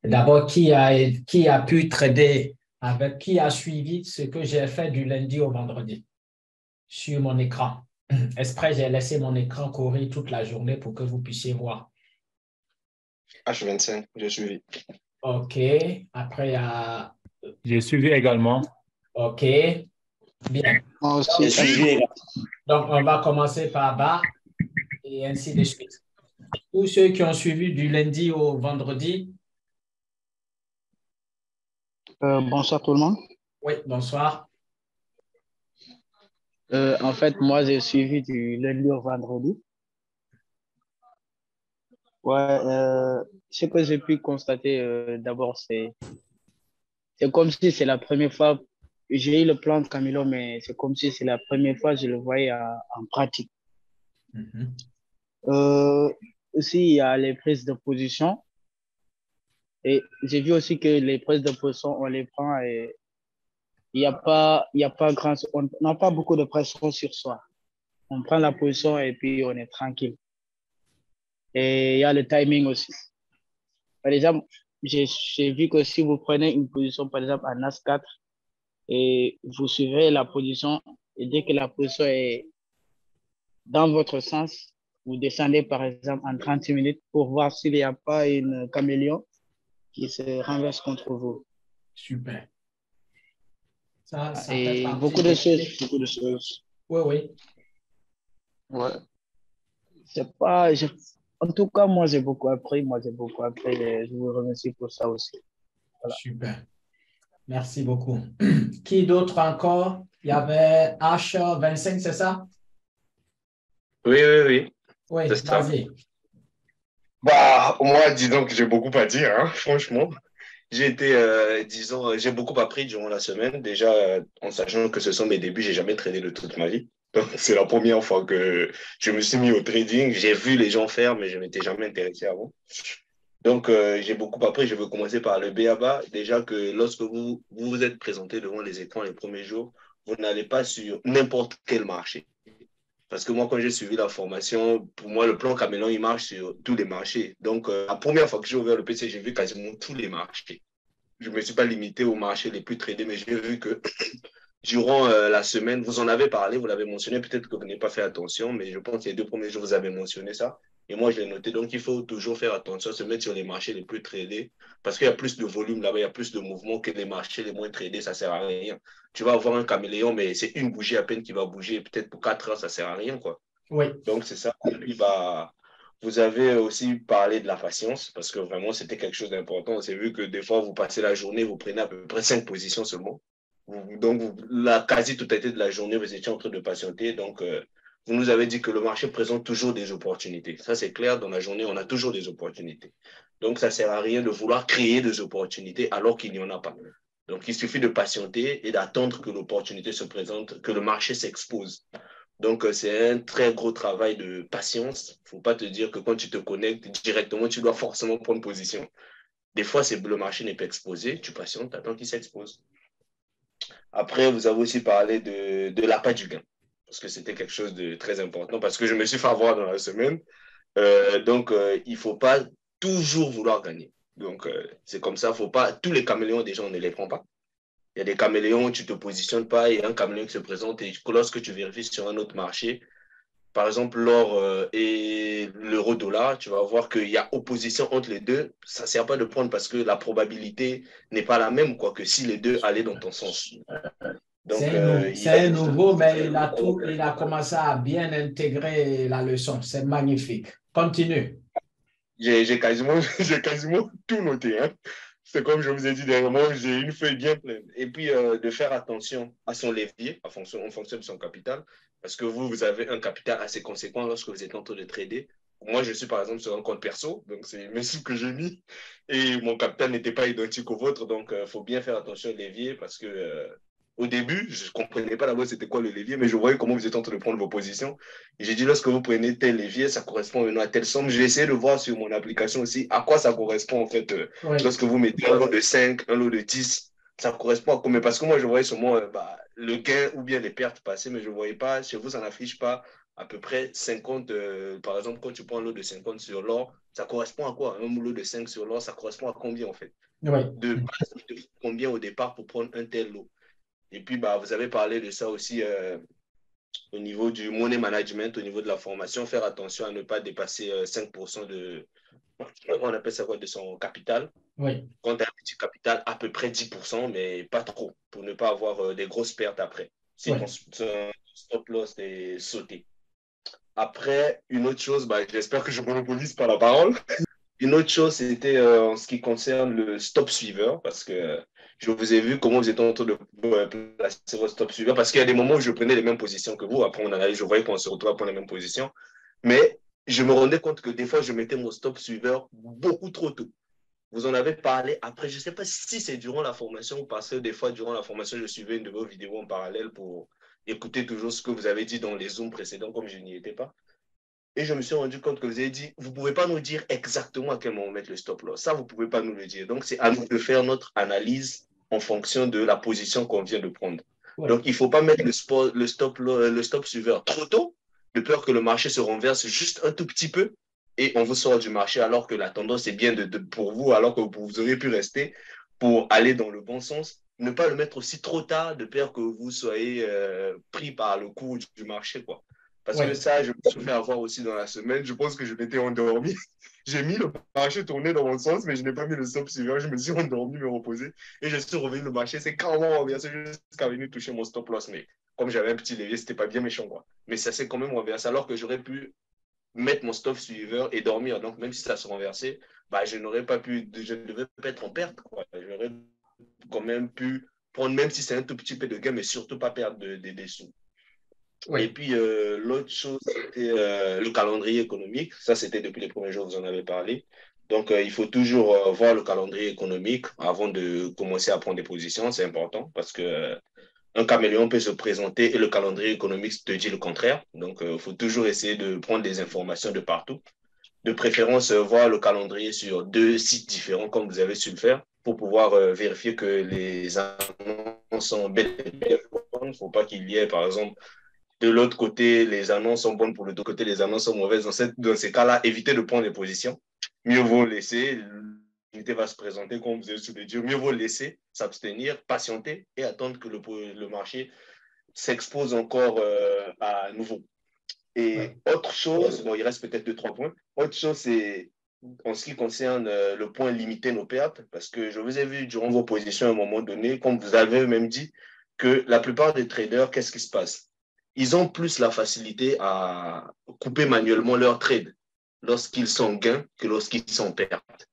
D'abord, qui a pu trader avec, qui a suivi ce que j'ai fait du lundi au vendredi sur mon écran. Exprès, j'ai laissé mon écran courir toute la journée pour que vous puissiez voir. H25, j'ai suivi. OK. Après, il y a... J'ai suivi également. OK. Bien. Moi J'ai aussi, suivi également. Donc, on va commencer par bas et ainsi de suite. Tous ceux qui ont suivi du lundi au vendredi, bonsoir tout le monde. oui, bonsoir. En fait, moi, j'ai suivi du lundi au vendredi. Ouais, ce que j'ai pu constater d'abord, c'est comme si c'est la première fois. J'ai eu le plan de Camilo, mais c'est comme si c'est la première fois que je le voyais en pratique. Mhm. Euh, Aussi, il y a les prises de position. Et j'ai vu aussi que les prises de position, on les prend et il y a pas grand, on n'a pas beaucoup de pression sur soi. On prend la position et puis on est tranquille. Et il y a le timing aussi. Par exemple, j'ai vu que si vous prenez une position, par exemple, en As 4 et vous suivez la position, et dès que la position est dans votre sens, vous descendez, par exemple, en 30 minutes pour voir s'il n'y a pas une caméléon qui se renverse contre vous. Super. Ça fait Et partie des clés. beaucoup de choses. Oui, oui. Ouais. C'est pas, en tout cas, moi, j'ai beaucoup appris. Moi, j'ai beaucoup appris et je vous remercie pour ça aussi. Voilà. Super. Merci beaucoup. Qui d'autre encore? Il y avait H25, c'est ça? Oui, oui, oui, Oui, c'est ça. vas-y. Bah, moi, disons que j'ai beaucoup à dire, hein, franchement. J'ai été, disons, j'ai beaucoup appris durant la semaine. Déjà, en sachant que ce sont mes débuts, j'ai jamais tradé de toute ma vie. Donc, c'est la première fois que je me suis mis au trading. J'ai vu les gens faire, mais je m'étais jamais intéressé avant. Donc, j'ai beaucoup appris. Je veux commencer par le B.A.B.A. Déjà que lorsque vous vous êtes présenté devant les écrans les premiers jours, vous n'allez pas sur n'importe quel marché. Parce que moi, quand j'ai suivi la formation, pour moi, le plan Caméléon, il marche sur tous les marchés. Donc, la première fois que j'ai ouvert le PC, j'ai vu quasiment tous les marchés. Je ne me suis pas limité aux marchés les plus tradés, mais j'ai vu que durant la semaine, vous en avez parlé, vous l'avez mentionné, peut-être que vous n'avez pas fait attention, mais je pense que les 2 premiers jours, vous avez mentionné ça. Et moi, je l'ai noté. Donc, il faut toujours faire attention, se mettre sur les marchés les plus tradés, parce qu'il y a plus de volume là-bas, il y a plus de mouvement que les marchés les moins tradés, ça ne sert à rien. Tu vas avoir un caméléon, mais c'est une bougie à peine qui va bouger. Peut-être pour 4 heures, ça ne sert à rien, quoi. Oui. Donc, c'est ça. Il va... Vous avez aussi parlé de la patience, parce que vraiment, c'était quelque chose d'important. C'est vu que des fois, vous passez la journée, vous prenez à peu près 5 positions seulement. Donc, la quasi-totalité de la journée, vous étiez en train de patienter. Donc, vous nous avez dit que le marché présente toujours des opportunités. Ça, c'est clair. Dans la journée, on a toujours des opportunités. Donc, ça ne sert à rien de vouloir créer des opportunités alors qu'il n'y en a pas. Donc, il suffit de patienter et d'attendre que l'opportunité se présente, que le marché s'expose. Donc, c'est un très gros travail de patience. Il ne faut pas te dire que quand tu te connectes directement, tu dois forcément prendre position. Des fois, le marché n'est pas exposé, tu patientes, tu attends qu'il s'expose. Après, vous avez aussi parlé de l'appât du gain, parce que c'était quelque chose de très important, parce que je me suis fait avoir dans la semaine. Donc, il ne faut pas toujours vouloir gagner. Donc, c'est comme ça, faut pas, tous les caméléons, déjà, on ne les prend pas. Il y a des caméléons où tu ne te positionnes pas, il y a un caméléon qui se présente et lorsque tu vérifies sur un autre marché, par exemple, l'or et l'euro-dollar, tu vas voir qu'il y a opposition entre les deux. Ça ne sert pas de prendre parce que la probabilité n'est pas la même quoi, que si les deux allaient dans ton sens. Donc, il C'est va un juste... nouveau, mais il a commencé à bien intégrer la leçon. C'est magnifique. Continue. Quasiment, j'ai quasiment tout noté. Hein. C'est comme je vous ai dit dernièrement, j'ai une feuille bien pleine. Et puis, de faire attention à son levier en fonction de son capital. Parce que vous avez un capital assez conséquent lorsque vous êtes en train de trader. Moi, je suis par exemple sur un compte perso, donc c'est mes sous que j'ai mis. Et mon capital n'était pas identique au vôtre, donc il faut bien faire attention au levier parce que au début, je ne comprenais pas d'abord c'était quoi le levier, mais je voyais comment vous êtes en train de prendre vos positions. Et j'ai dit, lorsque vous prenez tel levier, ça correspond maintenant à telle somme. Je vais essayer de voir sur mon application aussi à quoi ça correspond en fait. Oui. Lorsque vous mettez un lot de 5, un lot de 10, ça correspond à combien? Parce que moi, je voyais seulement le gain ou bien les pertes passées, mais je ne voyais pas, chez vous, ça n'affiche pas à peu près 50, par exemple, quand tu prends un lot de 50 sur l'or, ça correspond à quoi? Un lot de 5 sur l'or, ça correspond à combien en fait? Oui. De base, il te faut combien au départ pour prendre un tel lot? Et puis, bah, vous avez parlé de ça aussi au niveau du money management, au niveau de la formation, faire attention à ne pas dépasser 5% de, on appelle ça quoi, de son capital. Oui. Quand tu as un petit capital, à peu près 10%, mais pas trop, pour ne pas avoir des grosses pertes après, si Oui. ton stop loss est sauté. Après, une autre chose, bah, j'espère que je monopolise pas la parole. Une autre chose, c'était en ce qui concerne le stop suiveur, parce que je vous ai vu comment vous étiez en train de placer votre stop suiveur, parce qu'il y a des moments où je prenais les mêmes positions que vous. Après, on analyse, je voyais qu'on se retrouve à prendre les mêmes positions. Mais je me rendais compte que des fois, je mettais mon stop suiveur beaucoup trop tôt. Vous en avez parlé après. Je ne sais pas si c'est durant la formation ou parce que des fois, durant la formation, je suivais une de vos vidéos en parallèle pour écouter toujours ce que vous avez dit dans les Zooms précédents, comme je n'y étais pas. Et je me suis rendu compte que vous avez dit, vous ne pouvez pas nous dire exactement à quel moment mettre le stop loss. Ça, vous ne pouvez pas nous le dire. Donc, c'est à nous de faire notre analyse en fonction de la position qu'on vient de prendre. Oui. Donc, il ne faut pas mettre le stop suiveur trop tôt, de peur que le marché se renverse juste un tout petit peu et on vous sort du marché alors que la tendance est bien pour vous, alors que vous auriez pu rester pour aller dans le bon sens. Ne pas le mettre aussi trop tard, de peur que vous soyez pris par le cours du marché, quoi. Parce Oui. que ça, je me suis fait avoir aussi dans la semaine. Je pense que je m'étais endormi. J'ai mis le marché tourner dans mon sens, mais je n'ai pas mis le stop suivant. Je me suis endormi, me reposer. Et je suis revenu, le marché c'est carrément renversé jusqu'à venir toucher mon stop loss. Mais comme j'avais un petit levier, c'était pas bien méchant, quoi. Mais ça s'est quand même renversé, alors que j'aurais pu mettre mon stop suiveur et dormir. Donc, même si ça se renversait, bah, je n'aurais pas pu, je ne devais pas être en perte, quoi. J'aurais quand même pu prendre, même si c'est un tout petit peu de gain, mais surtout pas perdre des sous. Et Oui. puis, l'autre chose, c'était le calendrier économique. Ça, c'était depuis les premiers jours, vous en avez parlé. Donc, il faut toujours voir le calendrier économique avant de commencer à prendre des positions. C'est important parce que un caméléon peut se présenter et le calendrier économique te dit le contraire. Donc, il faut toujours essayer de prendre des informations de partout. De préférence, voir le calendrier sur 2 sites différents, comme vous avez su le faire, pour pouvoir vérifier que les annonces sont bel et bien bonnes. Il ne faut pas qu'il y ait, par exemple, de l'autre côté, les annonces sont bonnes, pour l'autre côté, les annonces sont mauvaises. Dans ces cas-là, évitez de prendre des positions. Mieux vaut laisser, l'unité va se présenter, comme vous avez su le dire, mieux vaut laisser, s'abstenir, patienter et attendre que le marché s'expose encore à nouveau. Oui. Et autre chose, bon, il reste peut-être 2, 3 points. Autre chose, c'est en ce qui concerne le point limiter nos pertes, parce que je vous ai vu durant vos positions à un moment donné, comme vous avez même dit, que la plupart des traders, qu'est-ce qui se passe? Ils ont plus la facilité à couper manuellement leurs trades lorsqu'ils sont en gain que lorsqu'ils sont en perte.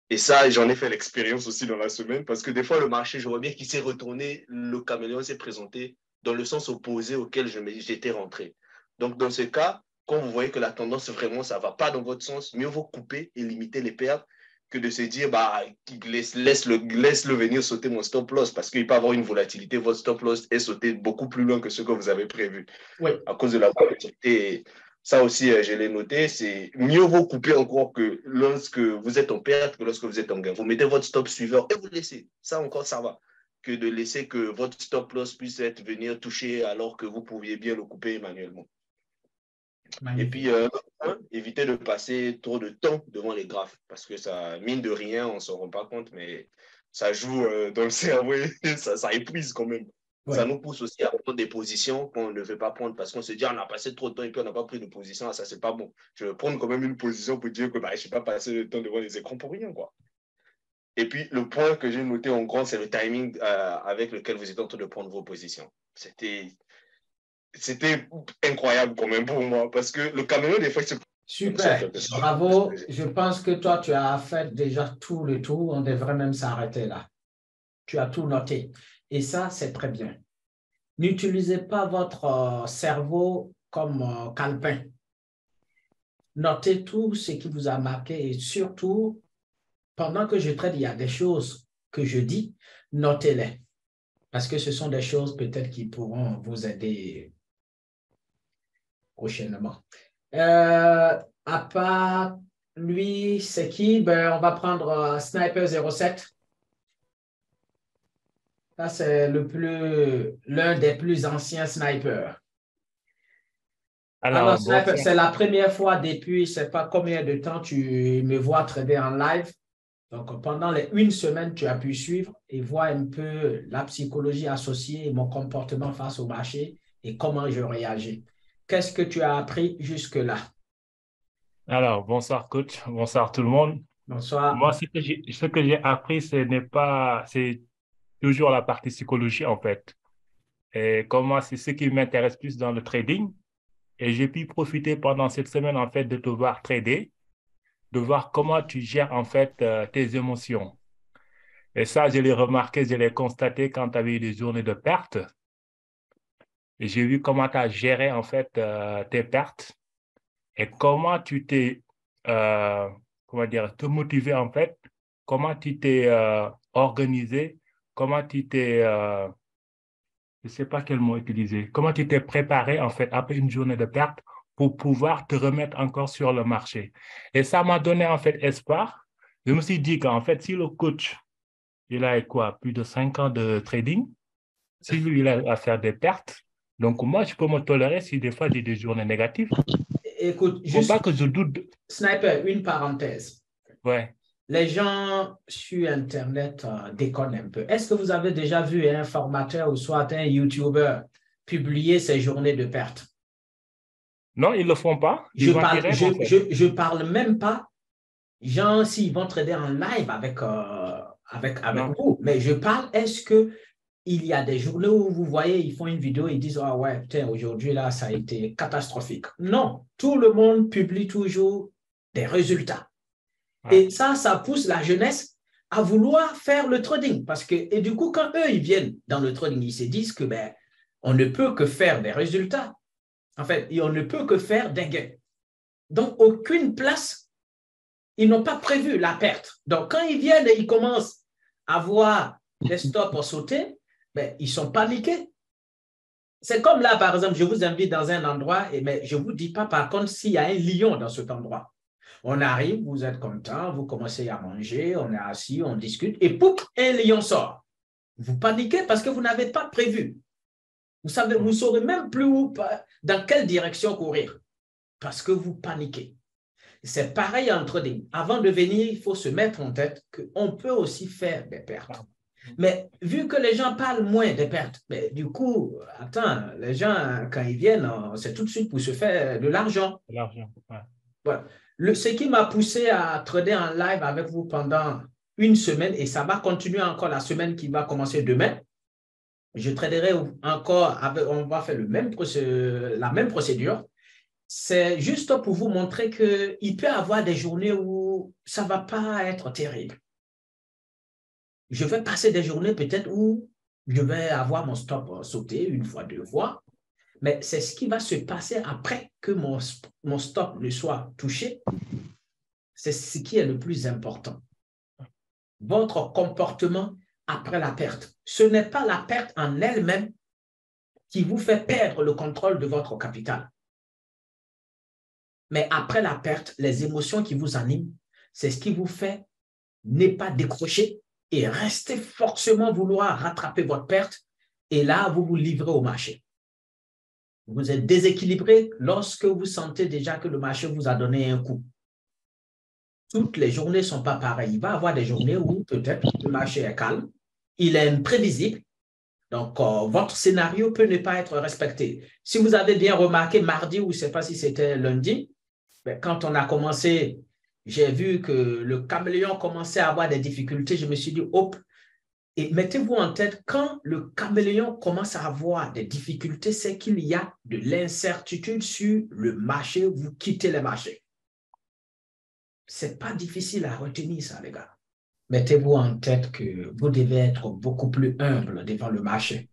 Et ça, j'en ai fait l'expérience aussi dans la semaine, parce que des fois, le marché, je vois bien qu'il s'est retourné, le caméléon s'est présenté dans le sens opposé auquel j'étais rentré. Donc, dans ce cas, quand vous voyez que la tendance, vraiment, ça ne va pas dans votre sens, mieux vaut couper et limiter les pertes que de se dire, bah, laisse-le venir sauter mon stop loss, parce qu'il peut avoir une volatilité. Votre stop loss est sauté beaucoup plus loin que ce que vous avez prévu Oui. à cause de la volatilité. Ça aussi, je l'ai noté, c'est mieux vaut couper encore que lorsque vous êtes en perte que lorsque vous êtes en gain. Vous mettez votre stop suiveur et vous laissez. Ça encore, ça va. Que de laisser que votre stop loss puisse venir toucher alors que vous pouviez bien le couper manuellement. Et puis, Magnifique. éviter de passer trop de temps devant les graphes parce que ça, mine de rien, on ne s'en rend pas compte, mais ça joue dans le cerveau et ça épuise quand même. Oui. Ça nous pousse aussi à prendre des positions qu'on ne veut pas prendre parce qu'on se dit, on a passé trop de temps et puis on n'a pas pris de position. Ah, ça, c'est pas bon. Je vais prendre quand même une position pour dire que bah, je n'ai pas passé le temps devant les écrans pour rien, quoi. Et puis, le point que j'ai noté en grand, c'est le timing avec lequel vous êtes en train de prendre vos positions. C'était incroyable quand même pour moi parce que le caméléon, des fois, il se Super. Bravo. Je pense que toi, tu as fait déjà tout le tour. On devrait même s'arrêter là. Tu as tout noté. Et ça, c'est très bien. N'utilisez pas votre cerveau comme calepin. Notez tout ce qui vous a marqué et surtout, pendant que je traite, il y a des choses que je dis, notez-les. Parce que ce sont des choses peut-être qui pourront vous aider prochainement. À part lui, c'est qui? Ben, on va prendre Sniper 07. Ça, c'est l'un des plus anciens snipers. Alors, Alors, Sniper, bonsoir. c'est la première fois depuis, je ne sais pas combien de temps tu me vois trader en live. Donc, pendant les une semaine, tu as pu suivre et voir un peu la psychologie associée et mon comportement face au marché et comment je réagis. Qu'est-ce que tu as appris jusque-là? Alors, bonsoir, coach. Bonsoir, tout le monde. Bonsoir. Moi, ce que j'ai appris, c'est toujours la partie psychologie, en fait. Et comment c'est ce qui m'intéresse plus dans le trading. Et j'ai pu profiter pendant cette semaine, en fait, de te voir trader, de voir comment tu gères, en fait, tes émotions. Et ça, je l'ai remarqué, je l'ai constaté quand tu avais eu des journées de pertes. Et j'ai vu comment tu as géré, en fait, tes pertes. Et comment tu t'es, euh, comment dire, te motiver en fait, comment tu t'es organisé, comment tu t'es, je ne sais pas quel mot utiliser, comment tu t'es préparé en fait après une journée de perte pour pouvoir te remettre encore sur le marché. Et ça m'a donné en fait espoir. Je me suis dit qu'en fait, si le coach, il a quoi, plus de 5 ans de trading, si lui, il a à faire des pertes, donc moi, je peux me tolérer si des fois j'ai des journées négatives. Écoute, Il ne faut pas juste que je doute. Sniper, une parenthèse. Ouais. Les gens sur Internet déconnent un peu. Est-ce que vous avez déjà vu un formateur ou soit un YouTuber publier ses journées de perte? Non, ils ne le font pas. Ils Je vont y parle, rêvent, en fait. je parle même pas, gens, s'ils vont trader en live avec Non. vous, mais je parle, est-ce que il y a des journées où vous voyez, ils font une vidéo, ils disent, ah ouais, putain, aujourd'hui, là, ça a été catastrophique. Non, tout le monde publie toujours des résultats. Ouais. Et ça pousse la jeunesse à vouloir faire le trading. Parce que, et du coup, quand eux, ils viennent dans le trading, ils se disent que ben, on ne peut que faire des résultats. En fait, et on ne peut que faire des gains. Donc, aucune place, ils n'ont pas prévu la perte. Donc, quand ils viennent et ils commencent à voir les stops sauter, ben, ils sont paniqués. C'est comme là, par exemple, je vous invite dans un endroit, mais je ne vous dis pas, par contre, s'il y a un lion dans cet endroit. On arrive, vous êtes content, vous commencez à manger, on est assis, on discute, et pouf, un lion sort. Vous paniquez parce que vous n'avez pas prévu. Vous savez, vous ne saurez même plus dans quelle direction courir parce que vous paniquez. C'est pareil en trading. Avant de venir, il faut se mettre en tête qu'on peut aussi faire des pertes. Mais vu que les gens parlent moins des pertes, mais du coup, attends, les gens, quand ils viennent, c'est tout de suite pour se faire de l'argent. L'argent. Ouais. Voilà. Ce qui m'a poussé à trader en live avec vous pendant une semaine, et ça va continuer encore la semaine qui va commencer demain. Je traderai encore, on va faire la même procédure. C'est juste pour vous montrer qu'il peut y avoir des journées où ça ne va pas être terrible. Je vais passer des journées peut-être où je vais avoir mon stop sauté une fois, deux fois, mais c'est ce qui va se passer après que mon stop ne soit touché. C'est ce qui est le plus important. Votre comportement après la perte. Ce n'est pas la perte en elle-même qui vous fait perdre le contrôle de votre capital. Mais après la perte, les émotions qui vous animent, c'est ce qui vous fait ne pas décrocher et rester forcément vouloir rattraper votre perte. Et là, vous vous livrez au marché. Vous êtes déséquilibré lorsque vous sentez déjà que le marché vous a donné un coup. Toutes les journées ne sont pas pareilles. Il va y avoir des journées où peut-être le marché est calme, il est imprévisible. Donc, votre scénario peut ne pas être respecté. Si vous avez bien remarqué, mardi, ou je ne sais pas si c'était lundi, quand on a commencé, j'ai vu que le caméléon commençait à avoir des difficultés. Je me suis dit, hop, et mettez-vous en tête, quand le caméléon commence à avoir des difficultés, c'est qu'il y a de l'incertitude sur le marché, vous quittez le marché. Ce n'est pas difficile à retenir ça, les gars. Mettez-vous en tête que vous devez être beaucoup plus humble devant le marché.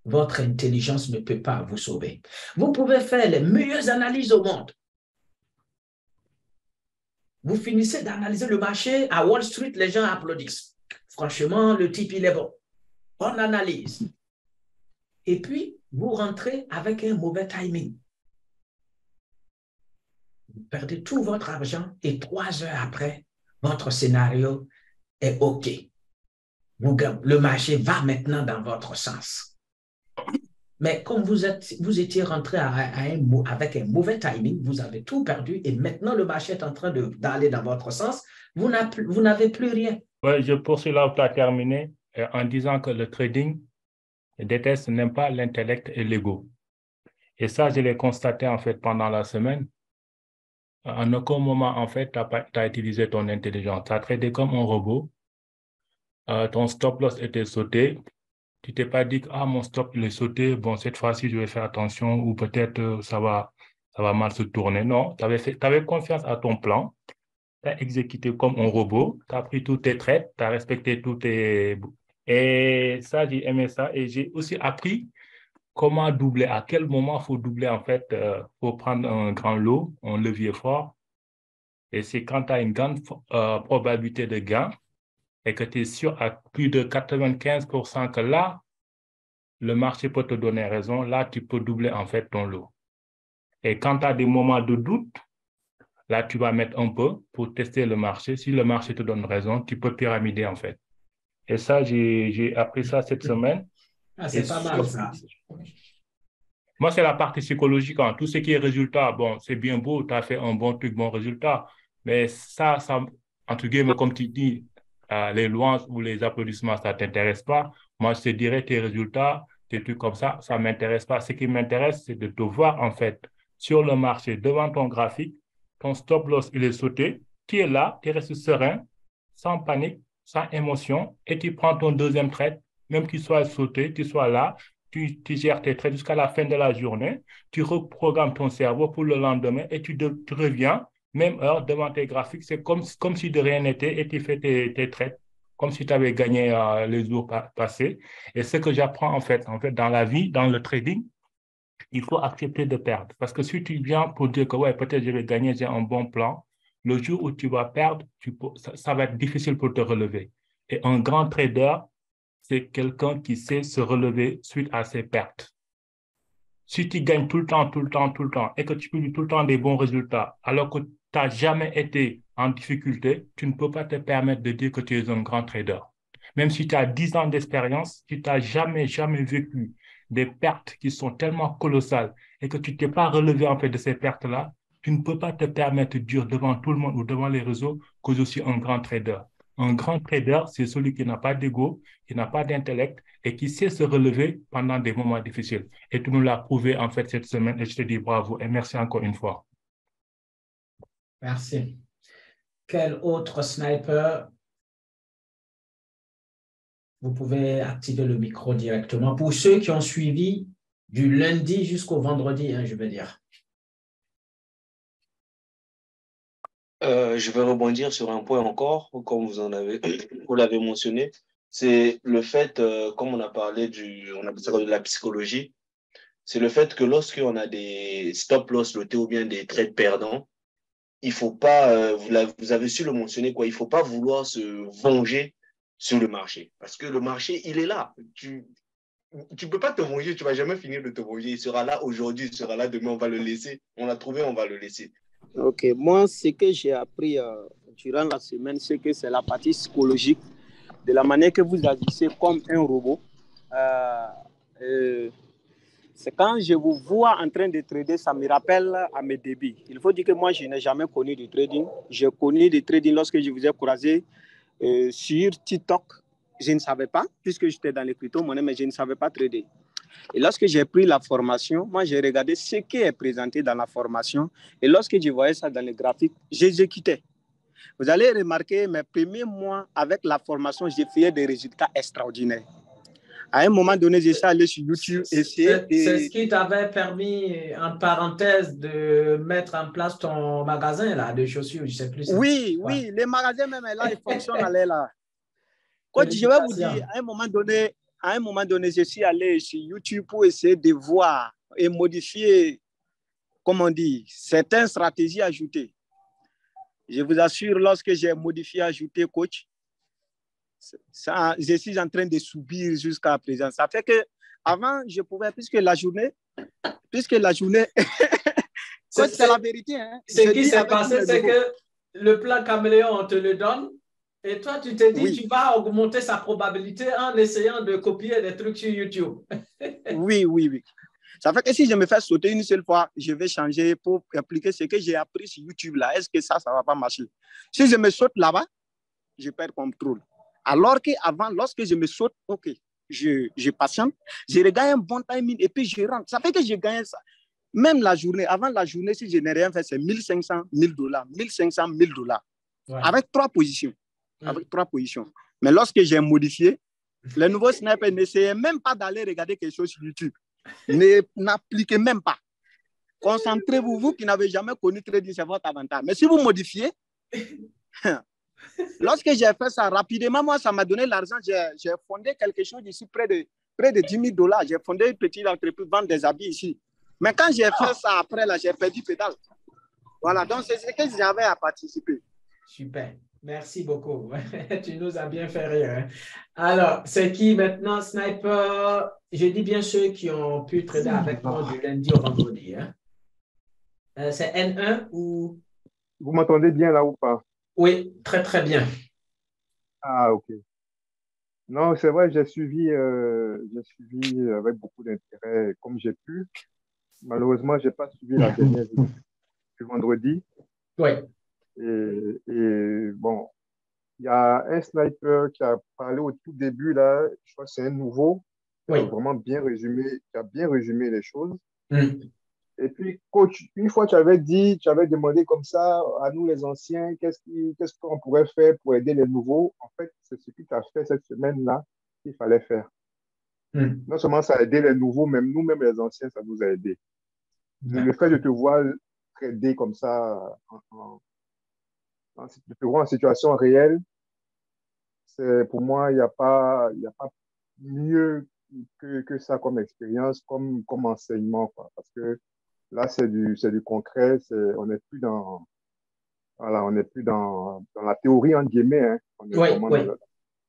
Votre intelligence ne peut pas vous sauver. Vous pouvez faire les meilleures analyses au monde. Vous finissez d'analyser le marché, à Wall Street, les gens applaudissent. Franchement, le type, il est bon. Bonne analyse. Et puis, vous rentrez avec un mauvais timing. Vous perdez tout votre argent et 3 heures après, votre scénario est OK. Le marché va maintenant dans votre sens. Mais comme vous étiez rentré avec un mauvais timing, vous avez tout perdu et maintenant le marché est en train d'aller dans votre sens, vous n'avez plus rien. Ouais, je poursuis là où tu as terminé en disant que le trading déteste, n'aime pas l'intellect et l'ego. Et ça, je l'ai constaté en fait pendant la semaine. En aucun moment, en fait, tu n'as utilisé ton intelligence. Tu as tradé comme un robot. Ton stop loss était sauté. Tu t'es pas dit que mon stop il est sauté, bon, cette fois-ci, je vais faire attention ou peut-être ça va mal se tourner. Non, tu avais confiance à ton plan. Tu as exécuté comme un robot. Tu as pris tous tes trades. Tu as respecté tous tes... Et ça, j'ai aimé ça. Et j'ai aussi appris comment doubler, à quel moment il faut doubler en fait, faut prendre un grand lot, un levier fort. Et c'est quand tu as une grande probabilité de gain et que tu es sûr à plus de 95% que là, le marché peut te donner raison. Là, tu peux doubler en fait ton lot. Et quand tu as des moments de doute, là, tu vas mettre un peu pour tester le marché. Si le marché te donne raison, tu peux pyramider en fait. Et ça, j'ai appris ça cette semaine. C'est pas mal ça. Moi, c'est la partie psychologique. Hein. Tout ce qui est résultat, bon, c'est bien beau, tu as fait un bon truc, bon résultat. Mais ça, entre guillemets, comme tu dis, les louanges ou les applaudissements, ça ne t'intéresse pas. Moi, je te dirais tes résultats, tes trucs comme ça ne m'intéresse pas. Ce qui m'intéresse, c'est de te voir, en fait, sur le marché, devant ton graphique, ton stop loss, il est sauté. Tu es là, tu restes serein, sans panique, sans émotion, et tu prends ton deuxième trade, même qu'il soit sauté, tu sois là, tu gères tes trades jusqu'à la fin de la journée, tu reprogrammes ton cerveau pour le lendemain et tu reviens, même heure, devant tes graphiques. C'est comme si de rien n'était et tu fais tes trades, comme si tu avais gagné les jours passés. Et ce que j'apprends en fait, dans la vie, dans le trading, il faut accepter de perdre. Parce que si tu viens pour dire que ouais, peut-être je vais gagner, j'ai un bon plan, le jour où tu vas perdre, ça va être difficile pour te relever. Et un grand trader, c'est quelqu'un qui sait se relever suite à ses pertes. Si tu gagnes tout le temps, et que tu publies tout le temps des bons résultats, alors que tu n'as jamais été en difficulté, tu ne peux pas te permettre de dire que tu es un grand trader. Même si tu as 10 ans d'expérience, si tu n'as jamais vécu des pertes qui sont tellement colossales et que tu ne t'es pas relevé en fait de ces pertes-là, tu ne peux pas te permettre de dire devant tout le monde ou devant les réseaux que je suis un grand trader. Un grand trader, c'est celui qui n'a pas d'ego, qui n'a pas d'intellect et qui sait se relever pendant des moments difficiles. Et tu nous l'as prouvé en fait cette semaine et je te dis bravo et merci encore une fois. Merci. Quel autre sniper? Vous pouvez activer le micro directement. Pour ceux qui ont suivi du lundi jusqu'au vendredi, je veux dire. Je vais rebondir sur un point encore, comme vous l'avez mentionné, c'est le fait, comme on a parlé on appelle ça de la psychologie, c'est le fait que lorsqu'on a des stop loss lotés ou bien des trades perdants, il faut pas, vous avez su le mentionner, quoi, il faut pas vouloir se venger sur le marché, parce que le marché, il est là. Tu peux pas te venger, tu vas jamais finir de te venger. Il sera là aujourd'hui, il sera là demain, on va le laisser. On l'a trouvé, on va le laisser. Ok, moi, ce que j'ai appris durant la semaine, c'est que c'est la partie psychologique de la manière que vous agissez comme un robot. C'est quand je vous vois en train de trader, ça me rappelle à mes débuts. Il faut dire que moi, je n'ai jamais connu de trading. J'ai connu du trading lorsque je vous ai croisé sur TikTok. Je ne savais pas, puisque j'étais dans les crypto-monnaies, mais je ne savais pas trader. Et lorsque j'ai pris la formation, moi, j'ai regardé ce qui est présenté dans la formation. Et lorsque je voyais ça dans les graphiques, j'exécutais. Vous allez remarquer, mes premiers mois avec la formation, j'ai fait des résultats extraordinaires. À un moment donné, j'ai allé sur YouTube. C'est ce qui t'avait permis, en parenthèse, de mettre en place ton magasin là, de chaussures, je ne sais plus. Oui, les magasins même là, ils fonctionnent là. Quand je vais vous dire, à un moment donné, je suis allé sur YouTube pour essayer de voir et modifier, comment on dit, certaines stratégies ajoutées. Je vous assure, lorsque j'ai modifié, ajouté, coach, ça, je suis en train de subir jusqu'à présent. Ça fait que avant, je pouvais, puisque la journée, c'est la vérité. Hein, ce qui s'est passé, c'est que le plan caméléon, on te le donne Et toi, tu te dis, Oui, tu vas augmenter sa probabilité en essayant de copier des trucs sur YouTube. oui, oui, oui. Ça fait que si je me fais sauter une seule fois, je vais changer pour appliquer ce que j'ai appris sur YouTube là. Est-ce que ça ne va pas marcher? Si je me saute là-bas, je perds contrôle. Alors qu'avant, lorsque je me saute, OK, je patiente, je regagne un bon timing et puis je rentre. Ça fait que je gagne ça. Même la journée, avant la journée, si je n'ai rien fait, c'est 1500, 1000 dollars, 1500, 1000 dollars. Ouais. Avec 3 positions. Avec 3 positions. Mais lorsque j'ai modifié, le nouveau sniper n'essayait même pas d'aller regarder quelque chose sur YouTube. N'appliquez même pas. Concentrez-vous, vous qui n'avez jamais connu trading, c'est votre avantage. Mais si vous modifiez, lorsque j'ai fait ça rapidement, moi, ça m'a donné l'argent. J'ai fondé quelque chose ici, près de 10 000 dollars. J'ai fondé une petite entreprise, vendre des habits ici. Mais quand j'ai fait ça après, là, j'ai perdu pédale. Voilà, donc c'est ce que j'avais à participer. Super. Merci beaucoup. Tu nous as bien fait rire. Hein. Alors, c'est qui maintenant, Sniper? Je dis bien ceux qui ont pu trader avec moi du lundi au vendredi. Hein. C'est N1 ou... Vous m'entendez bien là ou pas? Oui, très, très bien. Ah, ok. Non, c'est vrai, j'ai suivi avec beaucoup d'intérêt comme j'ai pu. Malheureusement, j'ai pas suivi la dernière vidéo du vendredi. Oui. Et bon, il y a un sniper qui a parlé au tout début là. Je crois que c'est un nouveau qui a Oui. vraiment qui a bien résumé les choses. Mm. Et puis, coach, une fois, tu avais demandé comme ça à nous, les anciens, qu'est-ce qu'on pourrait faire pour aider les nouveaux. En fait, c'est ce que tu as fait cette semaine-là qu'il fallait faire. Mm. Non seulement ça a aidé les nouveaux, même nous-mêmes, les anciens, ça nous a aidés. Le fait de te voir trader comme ça, de te voir en situation réelle, pour moi, il y a pas mieux que ça comme expérience, comme enseignement, quoi. Parce que là, c'est du concret, on n'est plus voilà, on n'est plus dans la théorie, entre guillemets, hein. On est Oui, vraiment oui.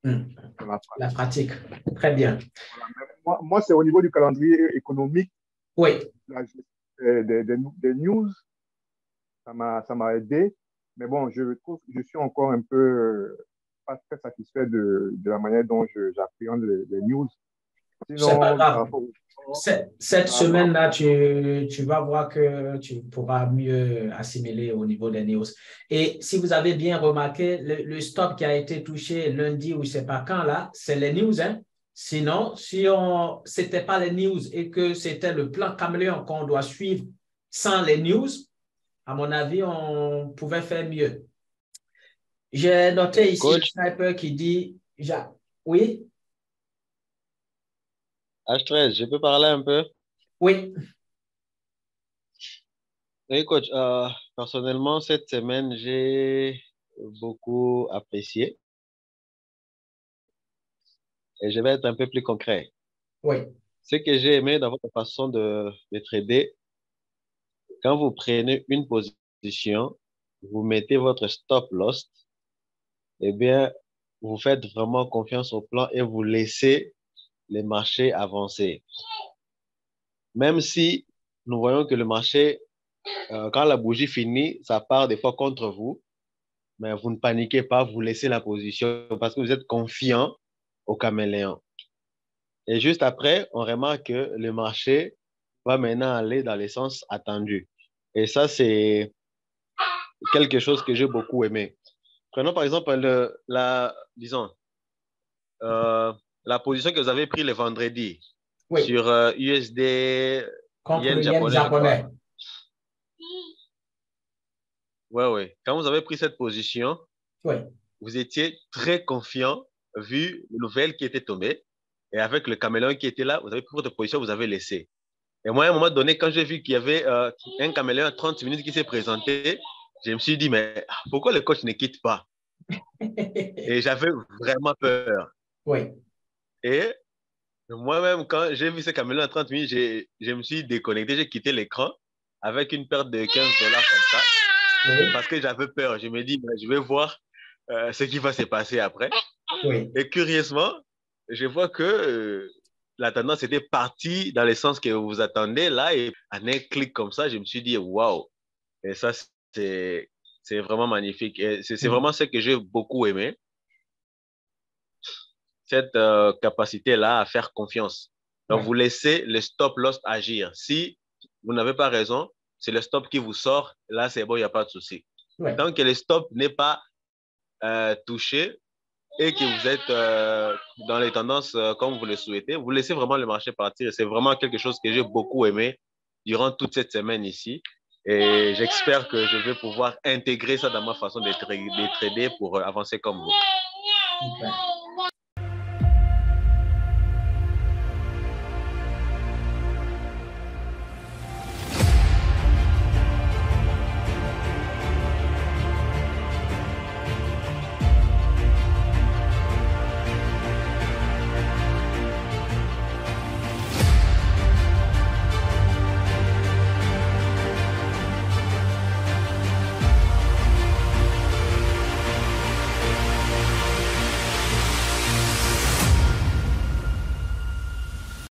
dans la La pratique. pratique. Très bien. Voilà. Moi, c'est au niveau du calendrier économique, Oui. des news, ça m'a aidé. Mais bon, je trouve que je suis encore un peu pas très satisfait de la manière dont j'appréhende les news. C'est pas Sinon, grave. Cette par rapport semaine-là, tu vas voir que tu pourras mieux assimiler au niveau des news. Et si vous avez bien remarqué, le stop qui a été touché lundi ou je ne sais pas quand, là, c'est les news. Hein? Sinon, si c'était pas les news et que c'était le plan caméléon qu'on doit suivre sans les news, à mon avis, on pouvait faire mieux. J'ai noté ici le Coach, sniper qui dit, oui, H13, je peux parler un peu? oui, Oui, coach, personnellement, cette semaine, j'ai beaucoup apprécié et je vais être un peu plus concret. oui, Ce que j'ai aimé dans votre façon de trader, quand vous prenez une position, vous mettez votre stop loss, eh bien, vous faites vraiment confiance au plan et vous laissez les marchés avancer. Même si nous voyons que le marché, quand la bougie finit, ça part des fois contre vous, mais vous ne paniquez pas, vous laissez la position parce que vous êtes confiant au caméléon. Et juste après, on remarque que le marché va maintenant aller dans le sens attendu. Et ça, c'est quelque chose que j'ai beaucoup aimé. Prenons par exemple disons, la position que vous avez prise le vendredi oui, sur USD contre le yen yen japonais, je crois. japonais. Ouais, ouais. Quand vous avez pris cette position, Oui, vous étiez très confiant vu les nouvelles qui étaient tombées. Et avec le caméléon qui était là, vous avez pris votre position, vous avez laissé. Et moi, à un moment donné, quand j'ai vu qu'il y avait un caméléon à 30 minutes qui s'est présenté, je me suis dit, mais pourquoi le coach ne quitte pas? Et j'avais vraiment peur. oui, Et moi-même, quand j'ai vu ce caméléon à 30 minutes, je me suis déconnecté, j'ai quitté l'écran avec une perte de 15 dollars comme ça. oui, Parce que j'avais peur. Je me dis, mais je vais voir ce qui va se passer après. oui. Et curieusement, je vois que la tendance était partie dans le sens que vous attendez là. Et en un clic comme ça, je me suis dit, waouh. Et ça, c'est vraiment magnifique. Et c'est vraiment ce que j'ai beaucoup aimé. cette capacité-là à faire confiance. Donc, Ouais. vous laissez le stop loss agir. Si vous n'avez pas raison, c'est le stop qui vous sort. Là, c'est bon, il n'y a pas de souci. Ouais. Tant que le stop n'est pas touché et que vous êtes dans les tendances comme vous le souhaitez, vous laissez vraiment le marché partir. Et c'est vraiment quelque chose que j'ai beaucoup aimé durant toute cette semaine ici. Et j'espère que je vais pouvoir intégrer ça dans ma façon de trader pour avancer comme vous. Super.